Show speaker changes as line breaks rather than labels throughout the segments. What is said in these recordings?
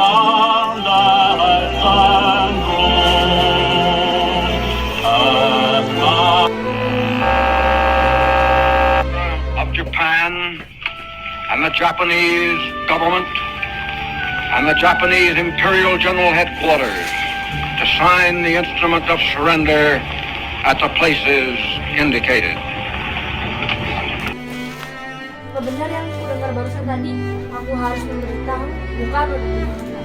Of Japan and the Japanese government and the Japanese Imperial General Headquarters to sign the instrument of surrender at the places indicated.
Benar yang aku dengar barusan tadi, aku harus memberitahu Bung Karno dan Bung Hatta.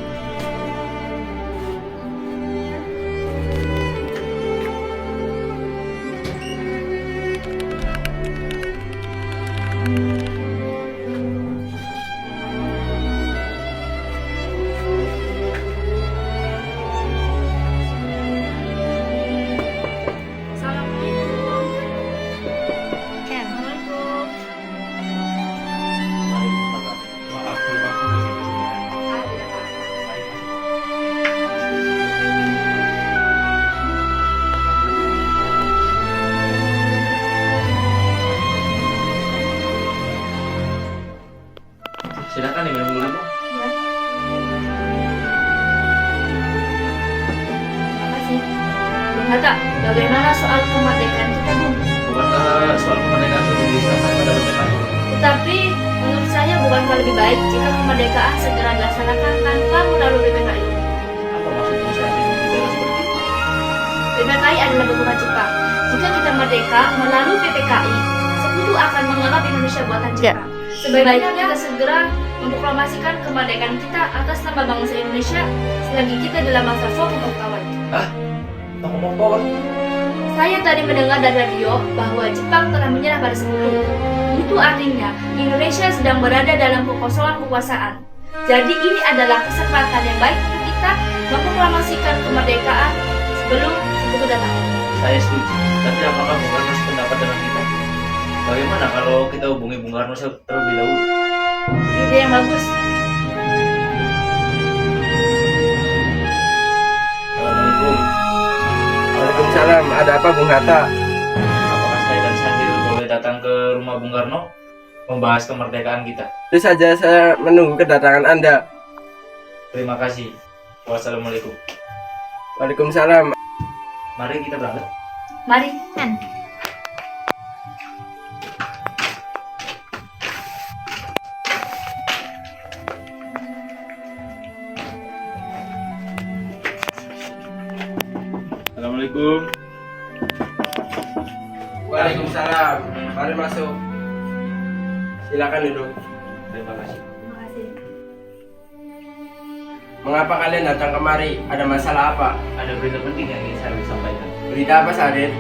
Silakan diminum dulu.
Ya. Terima kasih. Bung Hatta, bagaimana soal kemerdekaan kita, Bung?
Bukankah soal kemerdekaan sudah disahkan pada PKI?
Tetapi menurut saya bukankah lebih baik jika kemerdekaan segera dilaksanakan tanpa melalui PPKI?
Apa maksudnya saat ini bicara seperti itu?
PPKI adalah dokumen Jepang. Jika kita merdeka melalui PPKI, sekutu akan menganggap Indonesia buatan Jepang. Sebaiknya kita segera memproklamasikan kemerdekaan kita atas nama bangsa Indonesia selagi kita dalam masa fokus kawan.
Hah? Tak ngomong apa?
Saya tadi mendengar dari radio bahwa Jepang telah menyerah pada sekutu. Itu artinya Indonesia sedang berada dalam kekosongan kekuasaan. Jadi ini adalah kesempatan yang baik untuk kita memproklamasikan kemerdekaan sebelum sekutu datang.
Saya setuju. Tapi apakah Bung Karno sependapat dengan kita? Bagaimana kalau kita hubungi Bung Karno terlebih dahulu?
Ide yang bagus.
Assalamualaikum.
Waalaikumsalam. Ada apa Bung Hatta?
Apakah saya dan Syahir boleh datang ke rumah Bung Karno membahas kemerdekaan kita?
Itu saja, saya menunggu kedatangan Anda.
Terima kasih. Wassalamualaikum.
Waalaikumsalam.
Mari kita berangkat.
Mari, Hen.
Assalamualaikum.
Waalaikumsalam. Mari masuk. Silakan duduk.
Terima kasih.
Terima kasih.
Mengapa kalian datang kemari? Ada masalah apa?
Ada berita penting yang ingin saya sampaikan.
Berita apa, Sadin?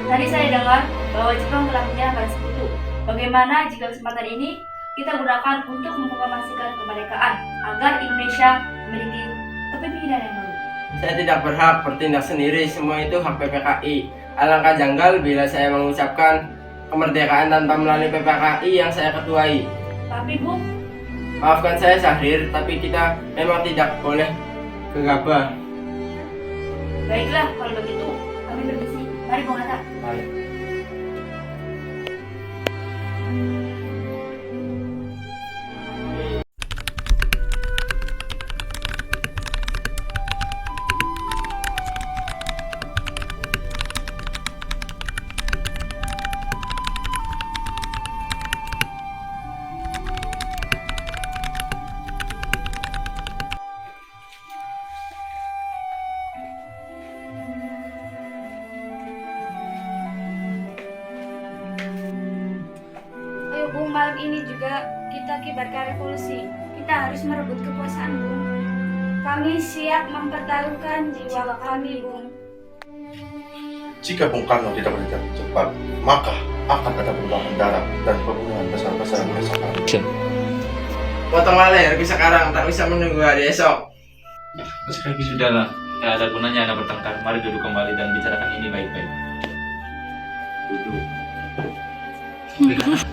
Tadi saya dengar bahwa Jepang telah menyerah pada sekutu. Bagaimana jika kesempatan ini kita gunakan untuk memproklamasikan kemerdekaan agar Indonesia memiliki kepemimpinan yang baru?
Saya tidak berhak bertindak sendiri, semua itu hak PPKI. Alangkah janggal bila saya mengucapkan kemerdekaan tanpa melalui PPKI yang saya ketuai.
Tapi Bung,
Maafkan saya Syahrir, tapi kita memang tidak boleh gegabah.
baiklah kalau begitu kami permisi. Mari Bung Hatta.
Mari.
Ayo Bung, malam ini juga kita kibarkan revolusi. Kita harus merebut kekuasaan Bung. Kami siap mempertaruhkan jiwa kami Bung.
Jika Bung Karno tidak bertindak cepat, maka akan ada perubahan darah dan pembunuhan besar-besaran besok hari.
Potonglah leherku sekarang, tak bisa menunggu hari esok.
Sudahlah, tidak ada gunanya Anda bertengkar. Mari duduk kembali dan bicarakan ini baik-baik. Duduk.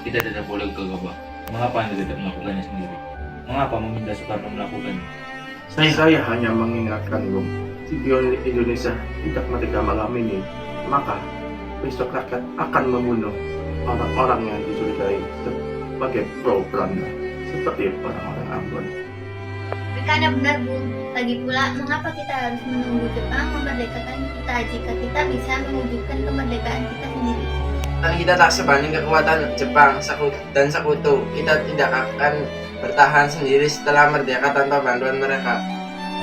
Kita tidak boleh gegabah. Mengapa Anda tidak melakukannya sendiri? Mengapa meminta Soekarno melakukannya?
Saya hanya mengingatkan Bung, jika Indonesia tidak merdeka malam ini, maka besok rakyat akan membunuh orang-orang yang dicurigai sebagai pro Belanda, seperti orang-orang Ambon.
Bukankah benar, Bung? Lagi pula, mengapa kita harus menunggu Jepang memerdekakan kita jika kita bisa mewujudkan kemerdekaan kita sendiri?
Dan kita tak sebanding kekuatan Jepang dan sekutu. Kita tidak akan bertahan sendiri setelah merdeka tanpa bantuan mereka.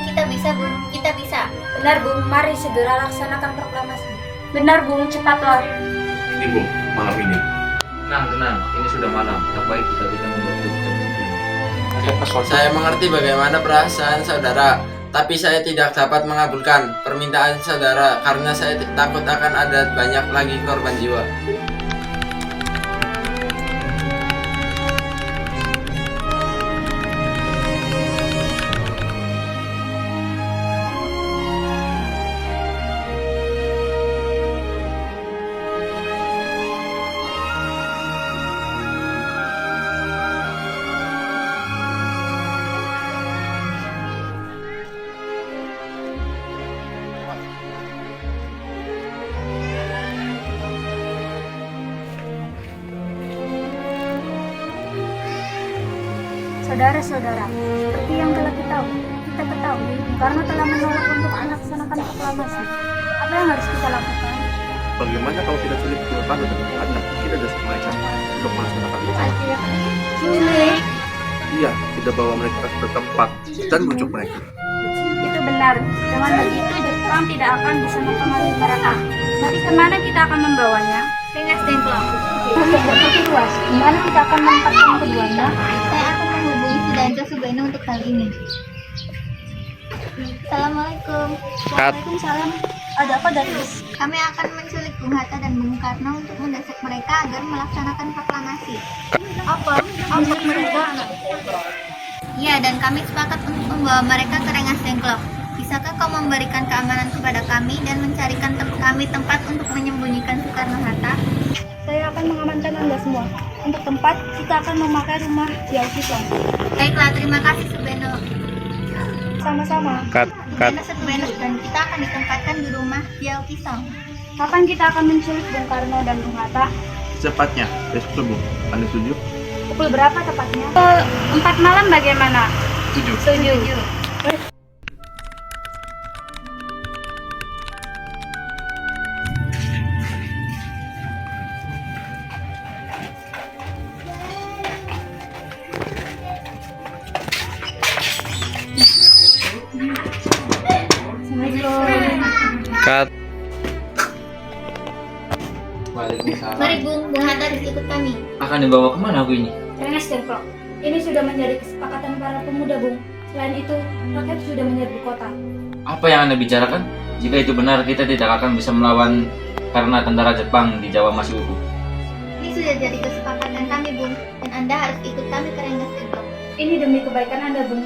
Kita bisa, Bung. Kita bisa.
Benar, Bung. Mari segera laksanakan proklamasi. Benar, Bung. Cepatlah.
Ini Bung, malam ini.
Tenang, ini sudah malam. Tak baik kita tidak membuat kejutan begini.
Saya mengerti bagaimana perasaan saudara, tapi saya tidak dapat mengabulkan permintaan saudara karena saya takut akan ada banyak lagi korban jiwa.
Saudara-saudara, seperti yang telah kita ketahui, Bung Karno telah menolak untuk melaksanakan proklamasi. Apa yang harus kita lakukan?
Bagaimana kalau kita sulit keluar dan anak kita dan mereka untuk melaksanakan proklamasi?
Sulit.
Iya, kita bawa mereka ke tempat dan bujuk mereka.
Itu benar. Dengan begitu, Jepang tidak akan bisa mempengaruhi mereka. Nanti kemana kita akan membawanya?
Rengas Dengklok.
Itu luas. Gimana kita akan menempatkan keduanya?
Saya akan menghubungi Sudarjo Sugeno untuk hal ini. Assalamualaikum.
Waalaikumsalam. Ada apa, Datus?
Kami akan menculik Bung Hatta dan Bung Karno untuk mendesak mereka agar melaksanakan proklamasi.
Apa mereka?
Iya, dan kami sepakat untuk membawa mereka ke Rengas Dengklok. Bisakah kau memberikan keamanan kepada kami dan mencarikan kami tempat untuk menyembunyikan Soekarno-Hatta?
Saya akan mengamankan Anda semua. Untuk tempat, kita akan memakai rumah di Alkisong.
Baiklah, terima kasih Subeno.
Sama-sama.
Subeno Subeno dan kita akan ditempatkan di rumah di Alkisong.
Kapan kita akan menculik Bung Karno dan Bung Hatta?
Secepatnya, besok subuh. Anda setuju?
Pukul berapa tepatnya? 4 malam bagaimana?
Setuju.
Setuju.
Waalaikumsalam.
Mari Bung Hatta harus ikut kami.
Akan dibawa kemana aku ini?
Rengas Dengklok. Ini sudah menjadi kesepakatan para pemuda, Bung. Selain itu, rakyat sudah menyerbu kota.
Apa yang Anda bicarakan? Jika itu benar, kita tidak akan bisa melawan karena tentara Jepang di Jawa masih utuh.
Ini sudah jadi kesepakatan kami Bung, dan Anda harus ikut kami ke Rengas Dengklok.
Ini demi kebaikan Anda, Bung.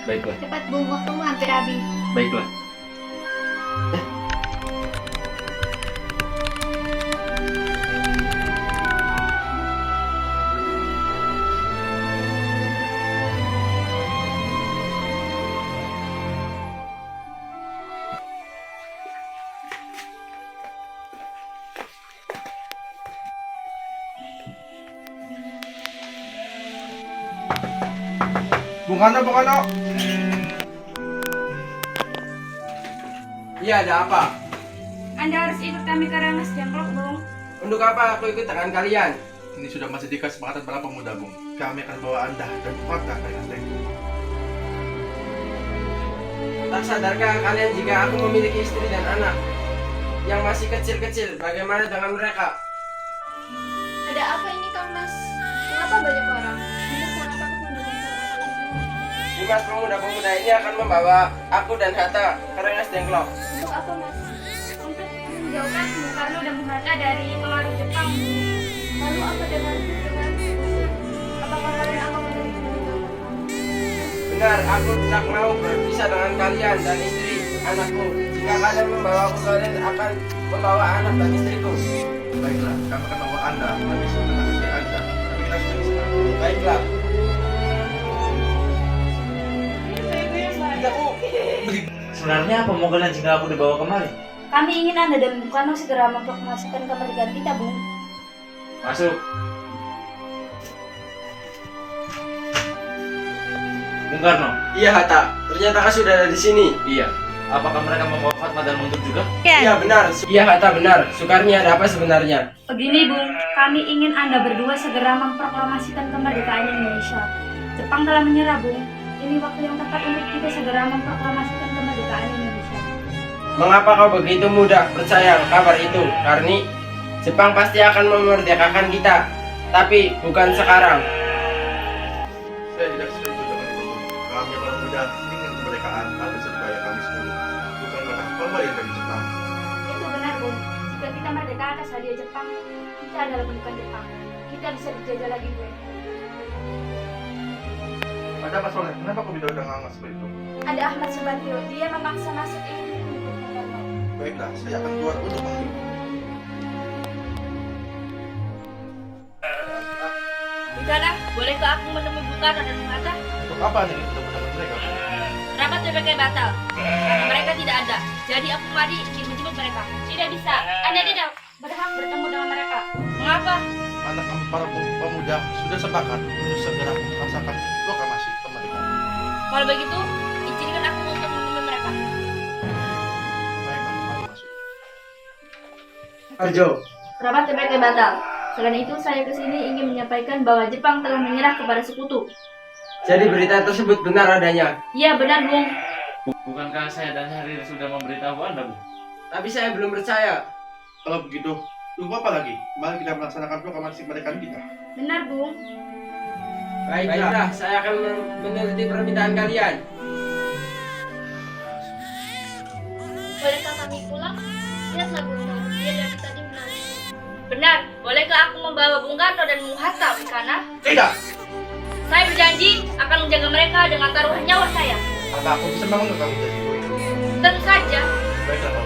Baiklah,
Cepat Bung, waktumu hampir habis.
baiklah.
Bung Karno.
Iya, ada apa?
Anda harus ikut kami ke Rengas Dengklok, Bung.
Untuk apa aku ikut dengan kalian?
Ini sudah masih di kesepakatan para pemuda, Bung. Kami akan bawa Anda dan keluarga ke Rengas Dengklok.
Tak sadarkah kalian jika aku memiliki istri dan anak yang masih kecil-kecil? Bagaimana dengan mereka?
Ada apa ini, Kang Mas? Kenapa banyak orang? Ini sangat takut mendengar suara kalian semua.
Dimas pemuda-pemuda ini akan membawa aku dan Hatta ke Rengas Dengklok.
Untuk apa, Mas?
Untuk menjauhkan Bung Karno dan Bung Hatta dari pengaruh Jepang.
Lalu apa dengan apakah kalian akan meninggalkan kami?
Benar, aku tidak mau berpisah dengan kalian dan istri anakku. Jika kalian membawa aku, kalian akan membawa anak dan istriku.
Baiklah, kami akan bawa Anda dan istri Anda. Tapi kita sudah bisa.
Baiklah.
Sebenarnya apa mogalan jika aku dibawa kemari?
Kami ingin Anda dan Bung Karno segera memproklamasikan kemerdekaan kita, Bung.
Masuk. Bung Karno.
Iya Hatta, ternyata kau sudah ada di sini.
Iya. Apakah mereka membawa Fatma dan Mundur juga?
Iya benar. Iya Hatta benar. Soekarno ada apa sebenarnya?
Begini Bung, kami ingin Anda berdua segera memproklamasikan kemerdekaan Indonesia. Jepang telah menyerah Bung. Ini waktu yang tepat untuk kita segera memproklamasikan kemerdekaan Indonesia.
Mengapa kau begitu mudah percaya kabar itu? Karni, Jepang pasti akan memerdekakan kita, tapi bukan sekarang.
Saya tidak setuju dengan itu. Kami orang muda ingin kemerdekaan kami supaya kami semua. Bukan karena pemerintah di Jepang.
Itu benar Bung. Jika kita merdeka atas hadiah Jepang, kita adalah bukan Jepang. Kita bisa dijajah lagi Bung.
Ada apa soalnya? Kenapa kau bicara dengan seperti itu?
Ada Ahmad Subantio, dia memaksa masuk ingin mengikut Bung Karno.
Baiklah, saya akan keluar untuk menunggu.
Bidana, bolehkah aku menemui Bung Karno dan Bung Hatta?
Untuk apa nih ketemu dengan mereka?
Rapat PPK batal, karena mereka tidak ada. Jadi aku mari ingin menjemput mereka. Tidak bisa, Anda tidak berhak bertemu dengan mereka. Mengapa?
Anak para pemuda sudah sepakat untuk segera merasakan proklamasi kemerdekaan.
Kalau begitu, izinkan aku untuk menemui mereka.
Baiklah, mari masuk.
Arjo,
Rapat PPK batal. Selain itu, saya kesini ingin menyampaikan bahwa Jepang telah menyerah kepada sekutu.
jadi berita tersebut benar adanya.
Iya benar, Bung.
Bukankah saya dan Harry sudah memberitahu Anda, Bung?
Tapi saya belum percaya.
Kalau begitu, tunggu apa lagi? Mari kita melaksanakan proklamasi kemerdekaan kita.
Benar Bung.
Baiklah, saya akan menuruti permintaan kalian.
Bolehkah kami pulang? Lihatlah Bung, dia dari tadi menangis. Benar, bolehkah aku membawa Bung Karno dan Bung Hatta, Bikana?
Tidak!
Saya berjanji akan menjaga mereka dengan taruhan nyawa saya.
Apa aku bisa bangun kamu dari itu?
Tentu saja.
Baiklah, Pak.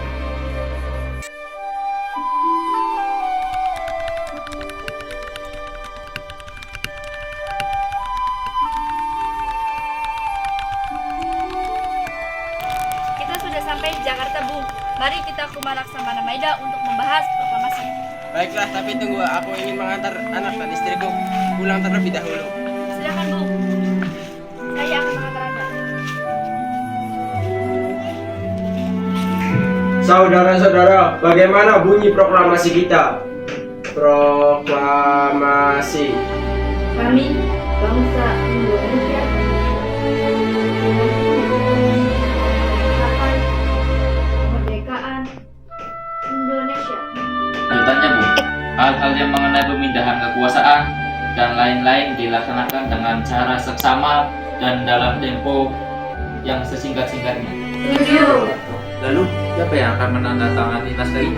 Kita sudah sampai di Jakarta, Bung. Mari kita ke Laksamana Maida untuk membahas proklamasi.
Baiklah, tapi tunggu, aku ingin mengantar anak dan istriku pulang terlebih dahulu.
Silakan, Bung. Saya akan mengantar Anda.
Saudara-saudara, bagaimana bunyi proklamasi kita? Proklamasi.
Kami, bangsa Indonesia, akan kemerdekaan Indonesia.
Lanjutannya, Bung. Hal-hal yang mengenai pemindahan kekuasaan dan lain-lain dilaksanakan dengan cara seksama dan dalam tempo yang sesingkat-singkatnya.
Setuju.
Lalu, siapa yang akan menandatangani naskah ini?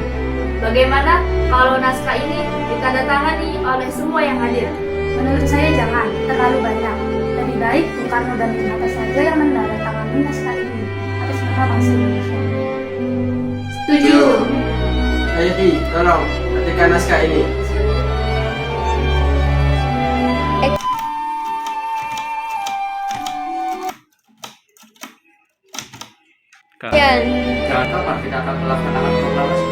Bagaimana kalau naskah ini ditandatangani oleh semua yang hadir?
Menurut saya jangan terlalu banyak. Lebih baik Bung Karno dan Bung Hatta saja yang menandatangani naskah ini atas nama bangsa Indonesia.
Setuju.
Ayo Ki, tolong ketikkan naskah ini.
Kapan kita akan melaksanakan proklamasi?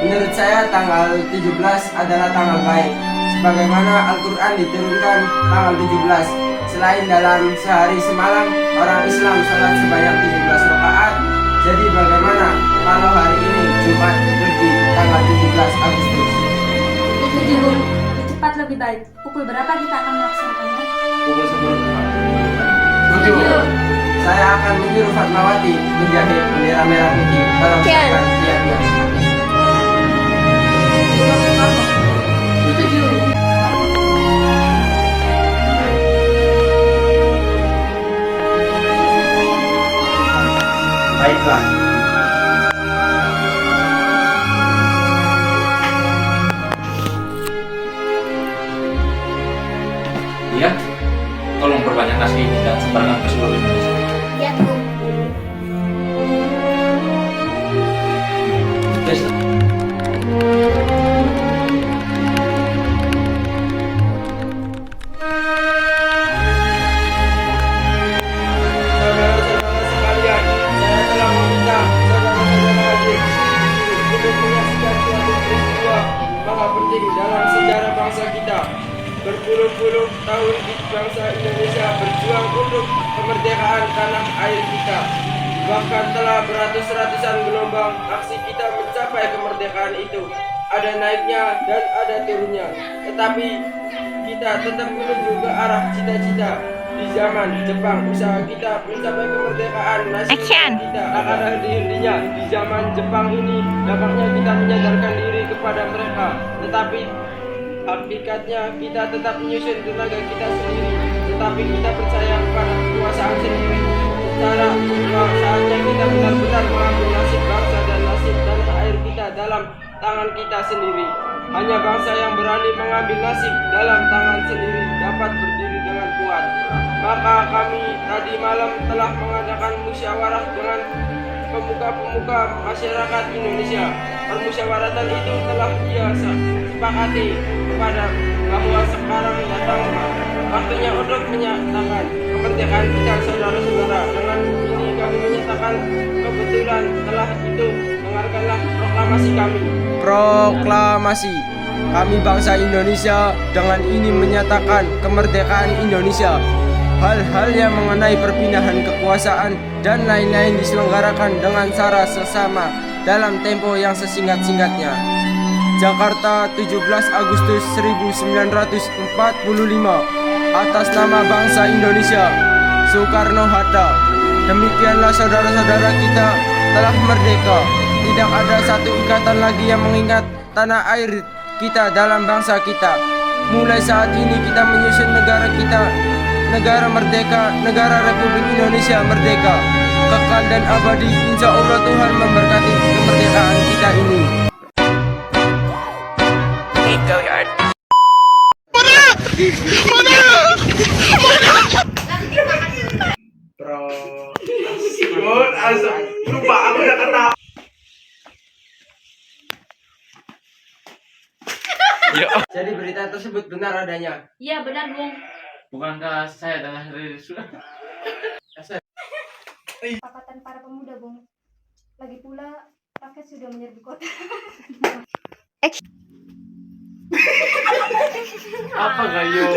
Menurut saya tanggal 17 adalah tanggal baik. Sebagaimana Al-Quran diturunkan tanggal 17. Selain dalam sehari semalam, orang Islam sholat sebanyak 17 rakaat. Jadi bagaimana kalau hari ini Jumat berarti tanggal 17 Agustus?
Setuju Bung. Cepat lebih baik. Pukul berapa kita akan melaksanakannya?
Pukul 10 tepat.
Setuju. Saya akan menyuruh Fatmawati menjahit bendera merah putih dalam sekat tiapnya.
Setuju.
Baiklah.
Iya, tolong perbanyak naskah ini dan sebarkan ke seluruh Indonesia.
Ya Bung.
Yes.
Saudara-saudara sekalian, saya telah meminta saudara-saudara hadir untuk menyaksikan suatu peristiwa maha penting dalam sejarah bangsa kita. Berpuluh-puluh tahun bangsa Indonesia berjuang untuk Bahkan telah beratus-ratusan gelombang aksi kita mencapai kemerdekaan itu. Ada naiknya dan ada turunnya. Tetapi kita tetap menuju ke arah cita-cita. Di zaman Jepang, usaha kita mencapai kemerdekaan nasional kita akan ada henti-hentinya. Di zaman Jepang ini, nampaknya kita menyadarkan diri kepada mereka. Tetapi hakikatnya kita tetap menyusun tenaga kita sendiri. Tetapi kita percaya kepada kekuasaan sendiri. Secara saatnya kita benar-benar mengambil nasib bangsa dan nasib tanah air kita dalam tangan kita sendiri. Hanya bangsa yang berani mengambil nasib dalam tangan sendiri dapat berdiri dengan kuat. Maka kami tadi malam telah mengadakan musyawarah dengan pemuka-pemuka masyarakat Indonesia. Permusyawaratan itu telah sepakati kepada bahwa sekarang datang waktunya untuk menyatakan kemerdekaan kita, saudara-saudara. Dengan ini kami menyatakan kebetulan telah itu, dengarkanlah proklamasi kami. Proklamasi. Kami bangsa Indonesia dengan ini menyatakan kemerdekaan Indonesia. Hal-hal yang mengenai perpindahan kekuasaan dan lain-lain diselenggarakan dengan cara sesama dalam tempo yang sesingkat-singkatnya. Jakarta, 17 Agustus 1945. Atas nama bangsa Indonesia, Soekarno-Hatta. Demikianlah saudara-saudara kita telah merdeka. Tidak ada satu ikatan lagi yang mengingat tanah air kita dalam bangsa kita. Mulai saat ini kita menyusun negara kita, negara merdeka, negara Republik Indonesia merdeka, kekal dan abadi. Insya Allah Tuhan memberkati kemerdekaan kita ini.
Lupa aku udah ketawa.
Jadi berita tersebut benar adanya.
Iya benar, Bung.
Bukankah saya dengan rilis?
Pakatan para pemuda, Bung. Lagi pula rakyat sudah menyerbu kota.
Apa gayo?